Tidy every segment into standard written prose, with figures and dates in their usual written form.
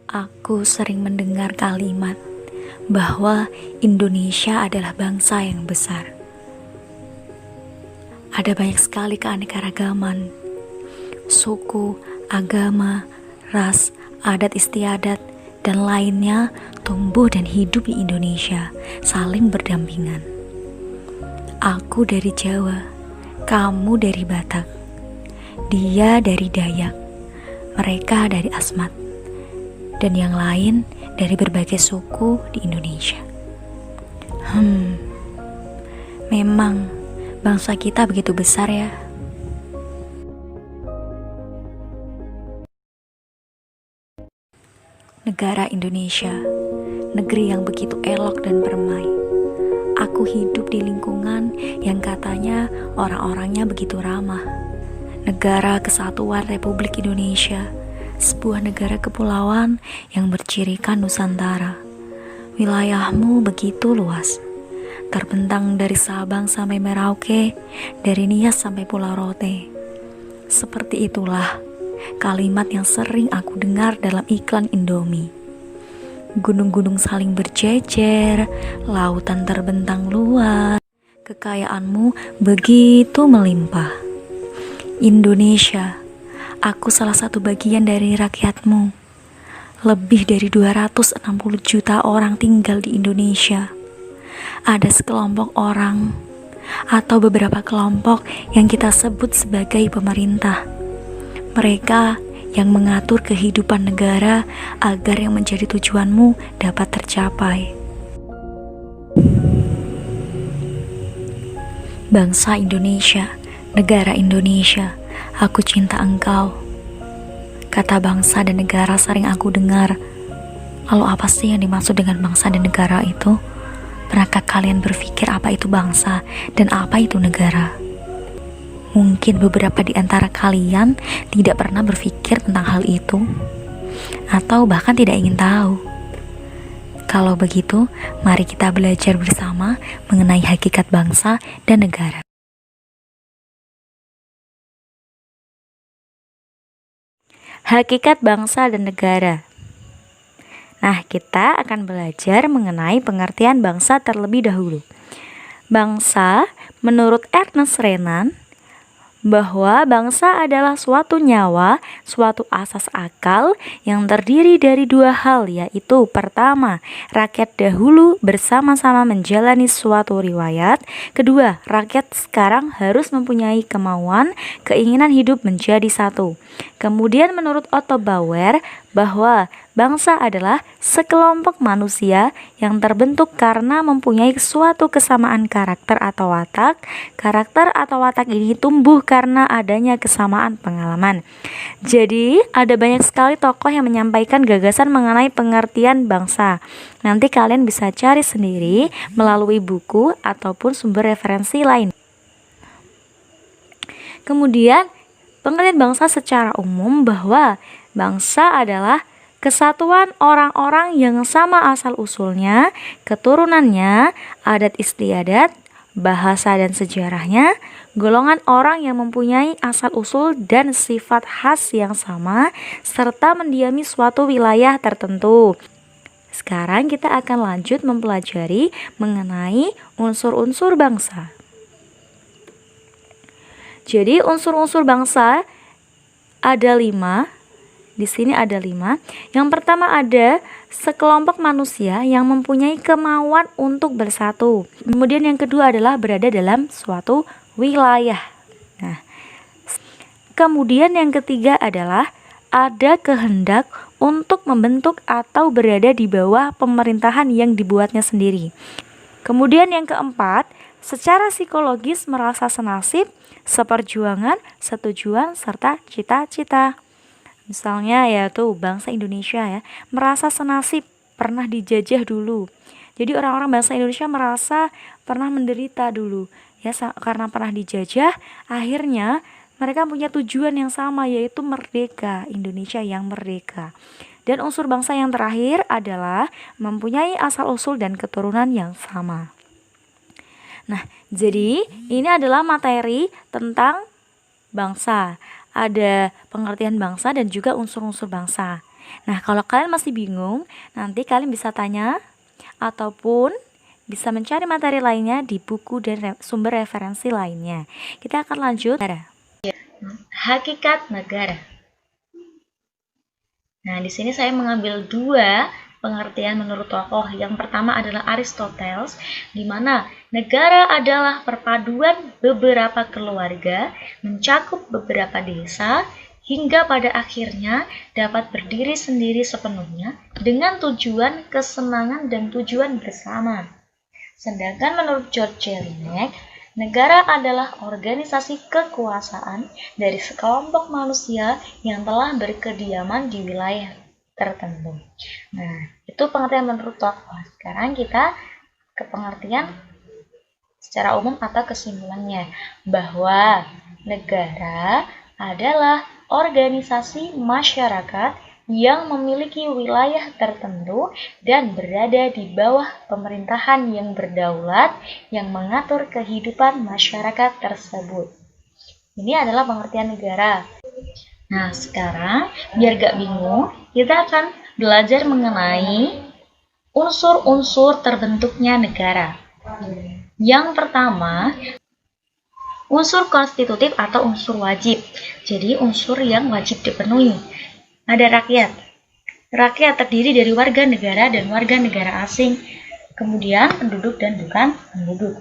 Aku sering mendengar kalimat bahwa Indonesia adalah bangsa yang besar. Ada banyak sekali keanekaragaman, suku, agama, ras, adat istiadat, dan lainnya tumbuh dan hidup di Indonesia, saling berdampingan. Aku dari Jawa, kamu dari Batak, dia dari Dayak, mereka dari Asmat, dan yang lain dari berbagai suku di Indonesia. Memang bangsa kita begitu besar ya. Negara Indonesia, negeri yang begitu elok dan permai. Aku hidup di lingkungan yang katanya orang-orangnya begitu ramah. Negara Kesatuan Republik Indonesia, sebuah negara kepulauan yang bercirikan Nusantara. Wilayahmu begitu luas, terbentang dari Sabang sampai Merauke, dari Nias sampai Pulau Rote. Seperti itulah kalimat yang sering aku dengar dalam iklan Indomie. Gunung-gunung saling berjejer, lautan terbentang luas, kekayaanmu begitu melimpah. Indonesia, aku salah satu bagian dari rakyatmu. Lebih dari 260 juta orang tinggal di Indonesia. Ada sekelompok orang atau beberapa kelompok yang kita sebut sebagai pemerintah. Mereka yang mengatur kehidupan negara agar yang menjadi tujuanmu dapat tercapai. Bangsa Indonesia, negara Indonesia, aku cinta engkau. Kata bangsa dan negara sering aku dengar. Lalu apa sih yang dimaksud dengan bangsa dan negara itu? Pernahkah kalian berpikir apa itu bangsa dan apa itu negara? Mungkin beberapa di antara kalian tidak pernah berpikir tentang hal itu, atau bahkan tidak ingin tahu. Kalau begitu, mari kita belajar bersama mengenai hakikat bangsa dan negara. Hakikat bangsa dan negara. Nah, kita akan belajar mengenai pengertian bangsa terlebih dahulu. Bangsa, menurut Ernest Renan, bahwa bangsa adalah suatu nyawa, suatu asas akal yang terdiri dari dua hal, yaitu pertama, rakyat dahulu bersama-sama menjalani suatu riwayat. Kedua, rakyat sekarang harus mempunyai kemauan, keinginan hidup menjadi satu. Kemudian menurut Otto Bauer bahwa bangsa adalah sekelompok manusia yang terbentuk karena mempunyai suatu kesamaan karakter atau watak. Karakter atau watak ini tumbuh karena adanya kesamaan pengalaman. Jadi ada banyak sekali tokoh yang menyampaikan gagasan mengenai pengertian bangsa. Nanti kalian bisa cari sendiri melalui buku ataupun sumber referensi lain. Kemudian pengertian bangsa secara umum bahwa bangsa adalah kesatuan orang-orang yang sama asal-usulnya, keturunannya, adat istiadat, bahasa dan sejarahnya, golongan orang yang mempunyai asal-usul dan sifat khas yang sama, serta mendiami suatu wilayah tertentu. Sekarang kita akan lanjut mempelajari mengenai unsur-unsur bangsa. Jadi unsur-unsur bangsa ada 5. Di sini ada 5. Yang pertama ada sekelompok manusia yang mempunyai kemauan untuk bersatu. Kemudian yang kedua adalah berada dalam suatu wilayah. Nah, kemudian yang ketiga adalah ada kehendak untuk membentuk atau berada di bawah pemerintahan yang dibuatnya sendiri. Kemudian yang keempat, secara psikologis merasa senasib, seperjuangan, setujuan, serta cita-cita. Misalnya yaitu bangsa Indonesia ya, merasa senasib, pernah dijajah dulu. Jadi orang-orang bangsa Indonesia merasa pernah menderita dulu ya, karena pernah dijajah, akhirnya mereka punya tujuan yang sama, yaitu merdeka, Indonesia yang merdeka. Dan unsur bangsa yang terakhir adalah mempunyai asal-usul dan keturunan yang sama. Nah, jadi ini adalah materi tentang bangsa. Ada pengertian bangsa dan juga unsur-unsur bangsa. Nah, kalau kalian masih bingung, nanti kalian bisa tanya ataupun bisa mencari materi lainnya di buku dan sumber referensi lainnya. Kita akan lanjut. Hakikat negara. Nah, di sini saya mengambil dua pengertian menurut tokoh. Yang pertama adalah Aristoteles, di mana negara adalah perpaduan beberapa keluarga, mencakup beberapa desa, hingga pada akhirnya dapat berdiri sendiri sepenuhnya dengan tujuan kesenangan dan tujuan bersama. Sedangkan menurut George Jelinek, negara adalah organisasi kekuasaan dari sekelompok manusia yang telah berkediaman di wilayah tertentu. Nah, itu pengertian menurut tokoh. Sekarang kita ke pengertian secara umum atau kesimpulannya, bahwa negara adalah organisasi masyarakat yang memiliki wilayah tertentu dan berada di bawah pemerintahan yang berdaulat yang mengatur kehidupan masyarakat tersebut. Ini adalah pengertian negara. Nah, sekarang biar gak bingung, kita akan belajar mengenai unsur-unsur terbentuknya negara. Yang pertama, unsur konstitutif atau unsur wajib. Jadi unsur yang wajib dipenuhi. Ada rakyat. Rakyat terdiri dari warga negara dan warga negara asing. Kemudian penduduk dan bukan penduduk.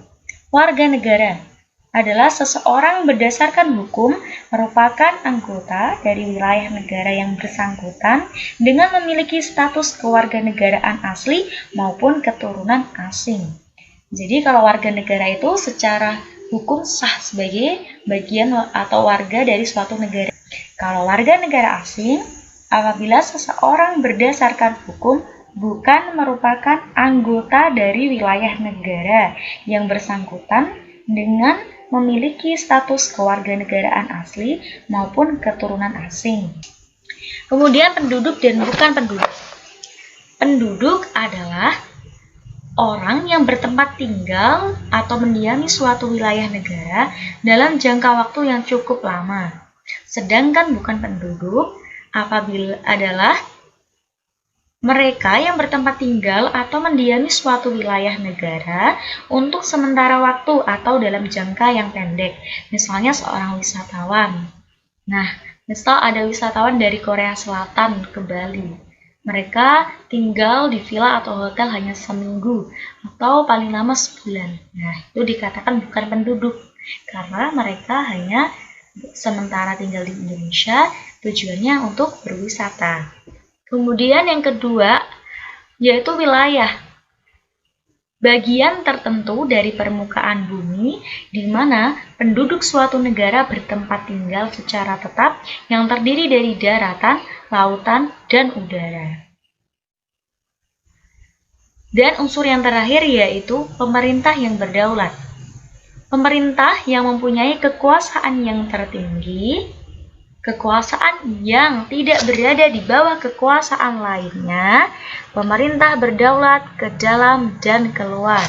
Warga negara adalah seseorang berdasarkan hukum merupakan anggota dari wilayah negara yang bersangkutan dengan memiliki status kewarganegaraan asli maupun keturunan asing. Jadi kalau warga negara itu secara hukum sah sebagai bagian atau warga dari suatu negara. Kalau warga negara asing, apabila seseorang berdasarkan hukum bukan merupakan anggota dari wilayah negara yang bersangkutan dengan memiliki status kewarganegaraan asli maupun keturunan asing. Kemudian penduduk dan bukan penduduk. Penduduk adalah orang yang bertempat tinggal atau mendiami suatu wilayah negara dalam jangka waktu yang cukup lama. Sedangkan bukan penduduk apabila adalah mereka yang bertempat tinggal atau mendiami suatu wilayah negara untuk sementara waktu atau dalam jangka yang pendek. Misalnya seorang wisatawan. Nah, misal ada wisatawan dari Korea Selatan ke Bali. Mereka tinggal di villa atau hotel hanya seminggu atau paling lama sebulan. Nah, itu dikatakan bukan penduduk karena mereka hanya sementara tinggal di Indonesia, tujuannya untuk berwisata. Kemudian yang kedua, yaitu wilayah. Bagian tertentu dari permukaan bumi di mana penduduk suatu negara bertempat tinggal secara tetap yang terdiri dari daratan, lautan, dan udara. Dan unsur yang terakhir yaitu pemerintah yang berdaulat. Pemerintah yang mempunyai kekuasaan yang tertinggi, kekuasaan yang tidak berada di bawah kekuasaan lainnya, pemerintah berdaulat ke dalam dan keluar.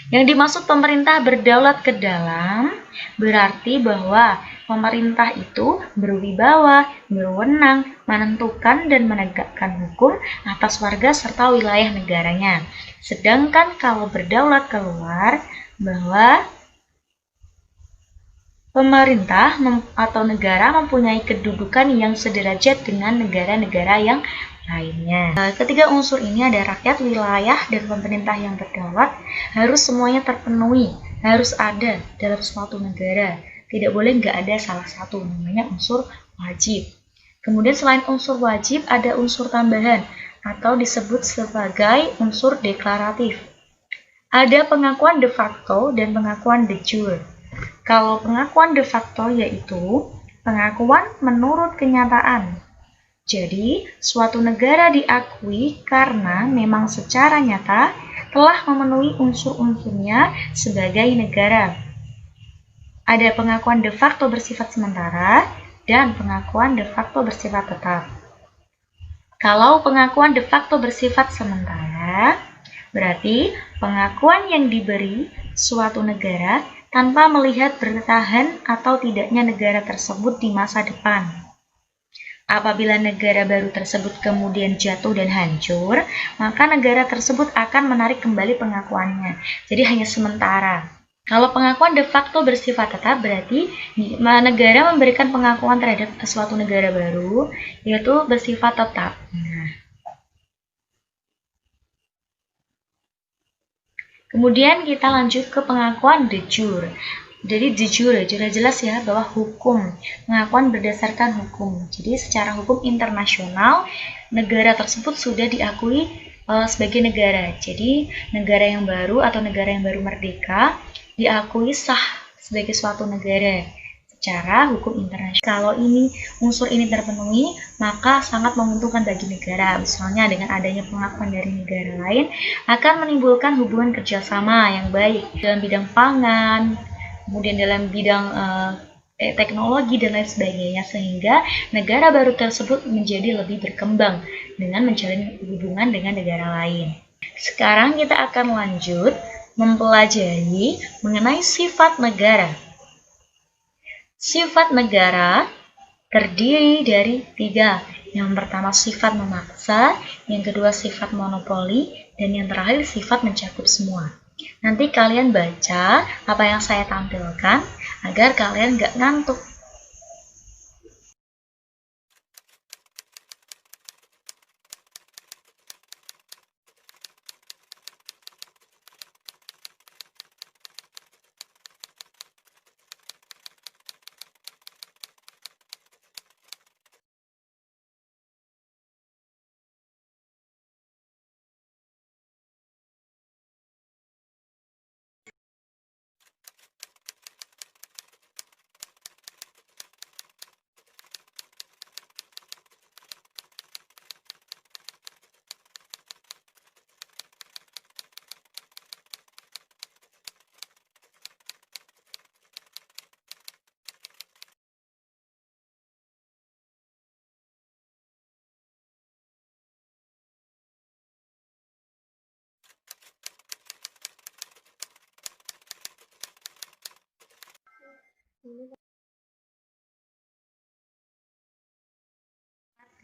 Yang dimaksud pemerintah berdaulat ke dalam berarti bahwa pemerintah itu berwibawa, berwenang, menentukan dan menegakkan hukum atas warga serta wilayah negaranya. Sedangkan kalau berdaulat keluar, bahwa pemerintah atau negara mempunyai kedudukan yang sederajat dengan negara-negara yang lainnya. Ketiga unsur ini ada rakyat, wilayah, dan pemerintah yang berdaulat harus semuanya terpenuhi, harus ada dalam suatu negara. Tidak boleh nggak ada salah satu, namanya unsur wajib. Kemudian selain unsur wajib ada unsur tambahan atau disebut sebagai unsur deklaratif. Ada pengakuan de facto dan pengakuan de jure. Kalau pengakuan de facto yaitu pengakuan menurut kenyataan. Jadi, suatu negara diakui karena memang secara nyata telah memenuhi unsur-unsurnya sebagai negara. Ada pengakuan de facto bersifat sementara dan pengakuan de facto bersifat tetap. Kalau pengakuan de facto bersifat sementara, berarti pengakuan yang diberi suatu negara tanpa melihat bertahan atau tidaknya negara tersebut di masa depan. Apabila negara baru tersebut kemudian jatuh dan hancur, maka negara tersebut akan menarik kembali pengakuannya. Jadi hanya sementara. Kalau pengakuan de facto bersifat tetap, berarti negara memberikan pengakuan terhadap suatu negara baru, yaitu bersifat tetap. Kemudian kita lanjut ke pengakuan de jure. Jadi de jure, jelas ya bahwa hukum, pengakuan berdasarkan hukum. Jadi secara hukum internasional, negara tersebut sudah diakui sebagai negara. Jadi negara yang baru atau negara yang baru merdeka diakui sah sebagai suatu negara secara hukum internasional. Kalau unsur ini terpenuhi, maka sangat menguntungkan bagi negara. Misalnya dengan adanya pengakuan dari negara lain akan menimbulkan hubungan kerjasama yang baik dalam bidang pangan, kemudian dalam bidang teknologi dan lain sebagainya, sehingga negara baru tersebut menjadi lebih berkembang dengan menjalin hubungan dengan negara lain. Sekarang kita akan lanjut mempelajari mengenai sifat negara. Sifat negara terdiri dari 3. Yang pertama sifat memaksa, yang kedua sifat monopoli, dan yang terakhir sifat mencakup semua. Nanti kalian baca apa yang saya tampilkan agar kalian gak ngantuk.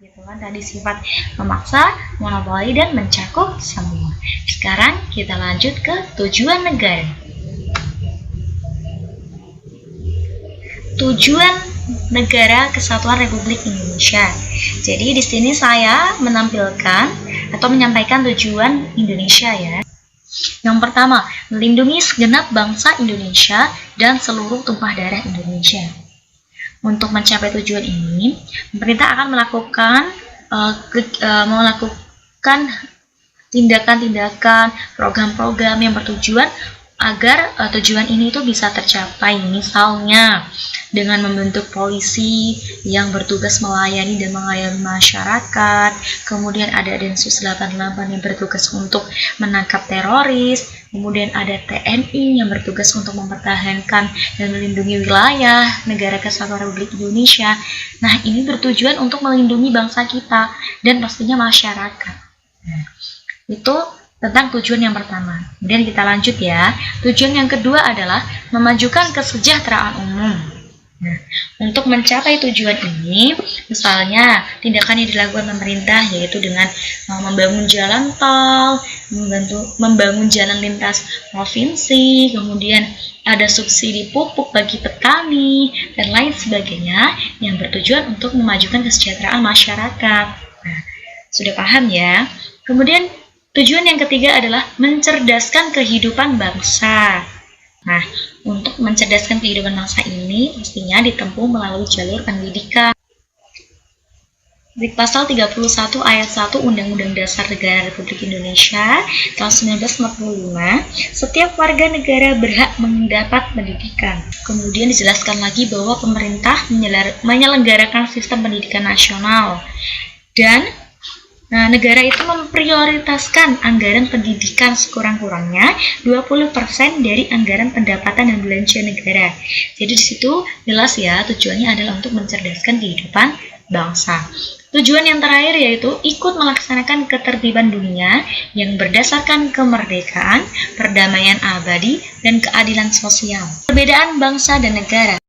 Gitu kan, tadi sifat memaksa, monopoli, dan mencakup semua. Sekarang kita lanjut ke tujuan negara. Tujuan negara Kesatuan Republik Indonesia. Jadi di sini saya menampilkan atau menyampaikan tujuan Indonesia ya. Yang pertama, melindungi segenap bangsa Indonesia dan seluruh tumpah darah Indonesia. Untuk mencapai tujuan ini, pemerintah akan melakukan tindakan-tindakan, program-program yang bertujuan agar tujuan ini itu bisa tercapai. Misalnya dengan membentuk polisi yang bertugas melayani dan mengayomi masyarakat, kemudian ada Densus 88 yang bertugas untuk menangkap teroris, kemudian ada TNI yang bertugas untuk mempertahankan dan melindungi wilayah negara Kesatuan Republik Indonesia. Nah, ini bertujuan untuk melindungi bangsa kita dan pastinya masyarakat. Nah, itu tentang tujuan yang pertama. Kemudian kita lanjut ya. Tujuan yang kedua adalah memajukan kesejahteraan umum. Nah, untuk mencapai tujuan ini, misalnya tindakan yang dilakukan pemerintah yaitu dengan membangun jalan tol, membangun jalan lintas provinsi, kemudian ada subsidi pupuk bagi petani, dan lain sebagainya yang bertujuan untuk memajukan kesejahteraan masyarakat. Nah, sudah paham ya? Kemudian tujuan yang ketiga adalah mencerdaskan kehidupan bangsa. Nah, untuk mencerdaskan kehidupan bangsa ini pastinya ditempuh melalui jalur pendidikan. Di pasal 31 ayat 1 Undang-Undang Dasar Negara Republik Indonesia tahun 1945, setiap warga negara berhak mendapat pendidikan. Kemudian dijelaskan lagi bahwa pemerintah menyelenggarakan sistem pendidikan nasional dan negara itu memprioritaskan anggaran pendidikan sekurang-kurangnya 20% dari anggaran pendapatan dan belanja negara. Jadi di situ jelas ya tujuannya adalah untuk mencerdaskan kehidupan bangsa. Tujuan yang terakhir yaitu ikut melaksanakan ketertiban dunia yang berdasarkan kemerdekaan, perdamaian abadi, dan keadilan sosial. Perbedaan bangsa dan negara.